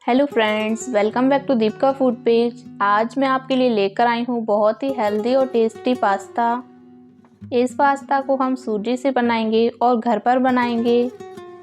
Hello friends, welcome back to Deepika food page. आज मैं आपके लिए लेकर आई हूँ बहुत ही हेल्दी और टेस्टी पास्ता। इस पास्ता को हम सूजी से बनाएंगे और घर पर बनाएंगे।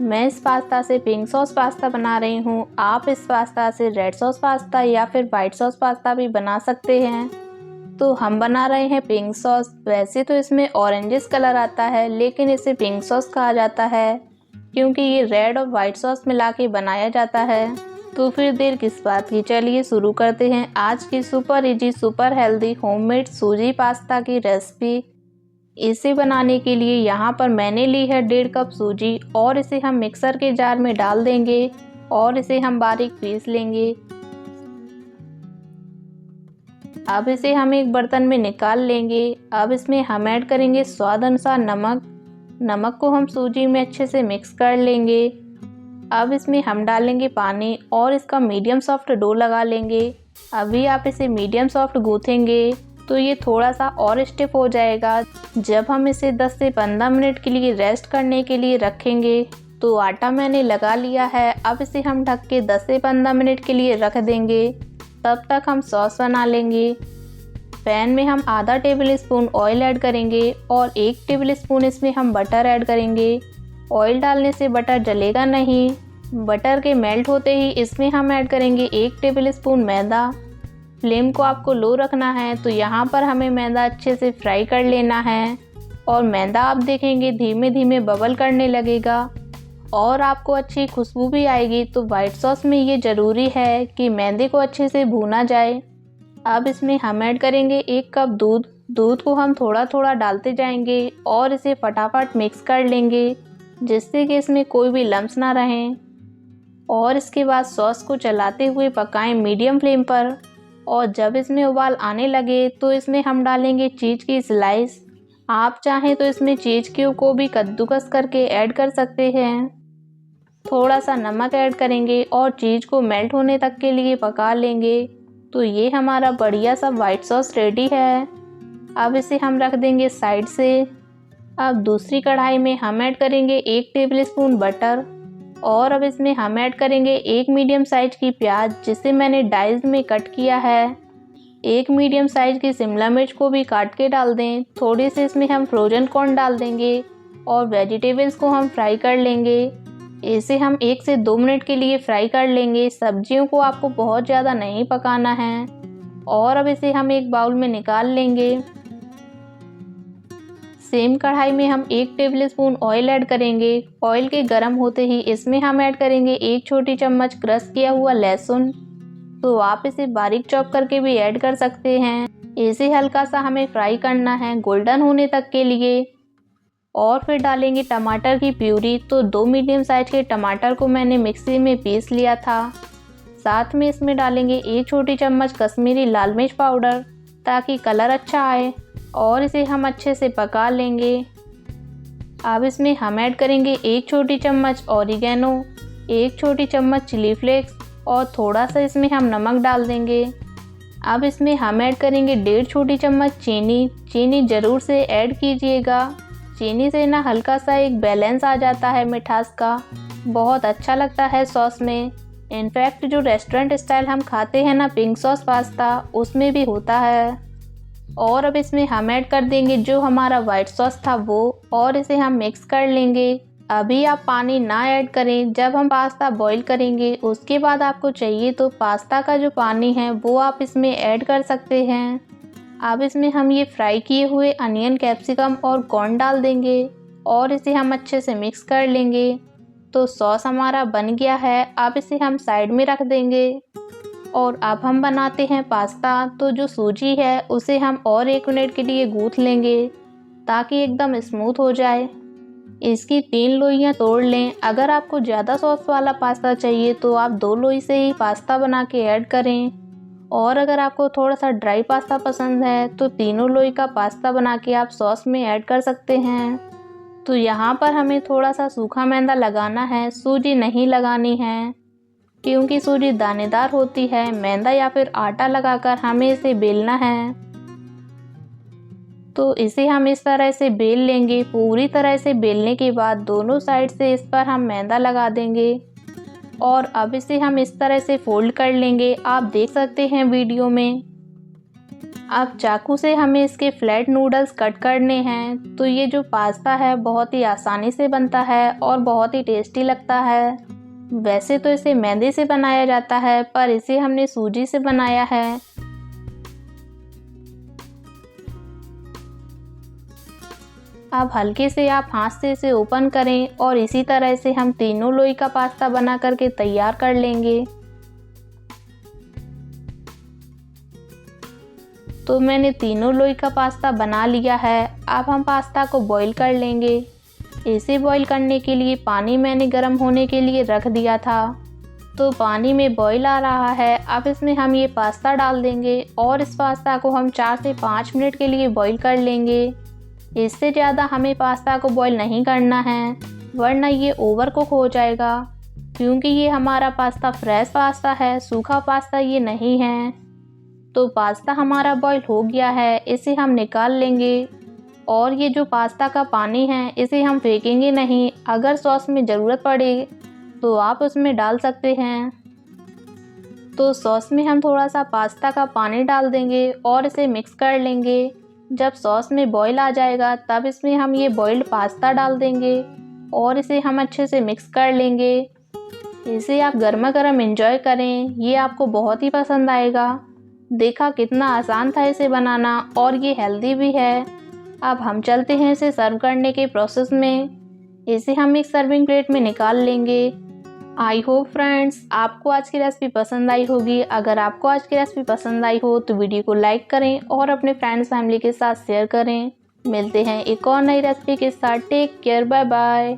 मैं इस पास्ता से पिंक सॉस पास्ता बना रही हूँ। आप इस पास्ता से रेड सॉस पास्ता या फिर वाइट सॉस पास्ता भी बना सकते हैं। तो हम बना रहे हैं पिंक सॉस। वैसे तो इसमें ऑरेंजिस कलर आता है, लेकिन इसे पिंक सॉस कहा जाता है क्योंकि ये रेड और वाइट सॉस मिला के बनाया जाता है। तो फिर देर किस बात की, चलिए शुरू करते हैं आज की super easy super healthy homemade सूजी पास्ता की रेसिपी। इसे बनाने के लिए यहाँ पर मैंने ली है 1.5 कप सूजी और इसे हम मिक्सर के जार में डाल देंगे और इसे हम बारीक पीस लेंगे। अब इसे हम एक बर्तन में निकाल लेंगे। अब इसमें हम ऐड करेंगे स्वाद अनुसार नमक को हम सूजी में अच्छे से मिक्स कर लेंगे। अब इसमें हम डालेंगे पानी और इसका मीडियम सॉफ्ट डो लगा लेंगे। अभी आप इसे मीडियम सॉफ्ट गूँथेंगे तो ये थोड़ा सा और स्टिफ हो जाएगा। जब हम इसे 10 से 15 मिनट के लिए रेस्ट करने के लिए रखेंगे तो आटा मैंने लगा लिया है। अब इसे हम ढक के 10 से 15 मिनट के लिए रख देंगे। तब तक हम सॉस बना लेंगे। पैन में हम आधा टेबल स्पून ऑयल ऐड करेंगे और 1 टेबल स्पून इसमें हम बटर ऐड करेंगे। ऑयल डालने से बटर जलेगा नहीं। बटर के मेल्ट होते ही इसमें हम ऐड करेंगे 1 टेबल स्पून मैदा। फ्लेम को आपको लो रखना है, तो यहाँ पर हमें मैदा अच्छे से फ्राई कर लेना है और मैदा आप देखेंगे धीमे धीमे बबल करने लगेगा और आपको अच्छी खुशबू भी आएगी। तो वाइट सॉस में ये ज़रूरी है कि मैदे को अच्छे से भूना जाए। अब इसमें हम ऐड करेंगे 1 कप दूध को हम थोड़ा थोड़ा डालते जाएंगे और इसे फटाफट मिक्स कर लेंगे जिससे कि इसमें कोई भी लम्स ना रहें। और इसके बाद सॉस को चलाते हुए पकाएं मीडियम फ्लेम पर। और जब इसमें उबाल आने लगे तो इसमें हम डालेंगे चीज़ की स्लाइस। आप चाहें तो इसमें चीज़ क्यूब को भी कद्दूकस करके ऐड कर सकते हैं। थोड़ा सा नमक ऐड करेंगे और चीज़ को मेल्ट होने तक के लिए पका लेंगे। तो ये हमारा बढ़िया सा वाइट सॉस रेडी है। अब इसे हम रख देंगे साइड से। अब दूसरी कढ़ाई में हम ऐड करेंगे 1 टेबल स्पून बटर और अब इसमें हम ऐड करेंगे 1 मीडियम साइज की प्याज जिसे मैंने डाइस में कट किया है। 1 मीडियम साइज की शिमला मिर्च को भी काट के डाल दें। थोड़ी सी इसमें हम फ्रोजन कॉर्न डाल देंगे और वेजिटेबल्स को हम फ्राई कर लेंगे। इसे हम 1 से 2 मिनट के लिए फ्राई कर लेंगे। सब्जियों को आपको बहुत ज़्यादा नहीं पकाना है। और अब इसे हम एक बाउल में निकाल लेंगे। सेम कढ़ाई में हम 1 टेबल स्पून ऑयल ऐड करेंगे। ऑयल के गर्म होते ही इसमें हम ऐड करेंगे 1 छोटी चम्मच क्रश किया हुआ लहसुन। तो आप इसे बारीक चॉप करके भी ऐड कर सकते हैं। इसे हल्का सा हमें फ्राई करना है गोल्डन होने तक के लिए। और फिर डालेंगे टमाटर की प्यूरी। तो 2 मीडियम साइज के टमाटर को मैंने मिक्सी में पीस लिया था। साथ में इसमें डालेंगे 1 छोटी चम्मच कश्मीरी लाल मिर्च पाउडर ताकि कलर अच्छा आए और इसे हम अच्छे से पका लेंगे। अब इसमें हम ऐड करेंगे 1 छोटी चम्मच ऑरिगेनो, 1 छोटी चम्मच चिली फ्लेक्स और थोड़ा सा इसमें हम नमक डाल देंगे। अब इसमें हम ऐड करेंगे 1.5 छोटी चम्मच चीनी ज़रूर से ऐड कीजिएगा। चीनी से ना हल्का सा एक बैलेंस आ जाता है मिठास का, बहुत अच्छा लगता है सॉस में। इनफैक्ट जो रेस्टोरेंट स्टाइल हम खाते हैं ना पिंक सॉस पास्ता, उसमें भी होता है। और अब इसमें हम ऐड कर देंगे जो हमारा वाइट सॉस था वो, और इसे हम मिक्स कर लेंगे। अभी आप पानी ना ऐड करें, जब हम पास्ता बॉईल करेंगे उसके बाद आपको चाहिए तो पास्ता का जो पानी है वो आप इसमें ऐड कर सकते हैं। अब इसमें हम ये फ्राई किए हुए अनियन, कैप्सिकम और कॉर्न डाल देंगे और इसे हम अच्छे से मिक्स कर लेंगे। तो सॉस हमारा बन गया है। अब इसे हम साइड में रख देंगे और अब हम बनाते हैं पास्ता। तो जो सूजी है उसे हम और 1 मिनट के लिए गूँथ लेंगे ताकि एकदम स्मूथ हो जाए। इसकी 3 लोइयाँ तोड़ लें। अगर आपको ज़्यादा सॉस वाला पास्ता चाहिए तो आप 2 लोई से ही पास्ता बना के ऐड करें। और अगर आपको थोड़ा सा ड्राई पास्ता पसंद है तो तीनों लोई का पास्ता बना के आप सॉस में ऐड कर सकते हैं। तो यहाँ पर हमें थोड़ा सा सूखा मैदा लगाना है, सूजी नहीं लगानी है क्योंकि सूजी दानेदार होती है। मैदा या फिर आटा लगाकर हमें इसे बेलना है। तो इसे हम इस तरह से बेल लेंगे। पूरी तरह से बेलने के बाद दोनों साइड से इस पर हम मैदा लगा देंगे और अब इसे हम इस तरह से फोल्ड कर लेंगे, आप देख सकते हैं वीडियो में। अब चाकू से हमें इसके फ्लैट नूडल्स कट करने हैं। तो ये जो पास्ता है बहुत ही आसानी से बनता है और बहुत ही टेस्टी लगता है। वैसे तो इसे मैदे से बनाया जाता है, पर इसे हमने सूजी से बनाया है। अब हल्के से आप हाथ से इसे ओपन करें और इसी तरह से हम तीनों लोई का पास्ता बना करके तैयार कर लेंगे। तो मैंने तीनों लोई का पास्ता बना लिया है। अब हम पास्ता को बॉईल कर लेंगे। इसे बॉईल करने के लिए पानी मैंने गर्म होने के लिए रख दिया था। तो पानी में बॉईल आ रहा है। अब इसमें हम ये पास्ता डाल देंगे और इस पास्ता को हम 4 से 5 मिनट के लिए बॉईल कर लेंगे। इससे ज़्यादा हमें पास्ता को बॉईल नहीं करना है, वरना ये ओवर कुक हो जाएगा। क्योंकि ये हमारा पास्ता फ्रेश पास्ता है, सूखा पास्ता ये नहीं है। तो पास्ता हमारा बॉईल हो गया है, इसे हम निकाल लेंगे। और ये जो पास्ता का पानी है इसे हम फेंकेंगे नहीं। अगर सॉस में ज़रूरत पड़े तो आप उसमें डाल सकते हैं। तो सॉस में हम थोड़ा सा पास्ता का पानी डाल देंगे और इसे मिक्स कर लेंगे। जब सॉस में बॉईल आ जाएगा तब इसमें हम ये बॉइल्ड पास्ता डाल देंगे और इसे हम अच्छे से मिक्स कर लेंगे। इसे आप गर्मा गर्म एंजॉय करें, ये आपको बहुत ही पसंद आएगा। देखा कितना आसान था इसे बनाना और ये हेल्दी भी है। अब हम चलते हैं इसे सर्व करने के प्रोसेस में। इसे हम एक सर्विंग प्लेट में निकाल लेंगे। आई होप फ्रेंड्स आपको आज की रेसिपी पसंद आई होगी। अगर आपको आज की रेसिपी पसंद आई हो तो वीडियो को लाइक करें और अपने फ्रेंड्स फैमिली के साथ शेयर करें। मिलते हैं एक और नई रेसिपी के साथ। Take care, bye bye.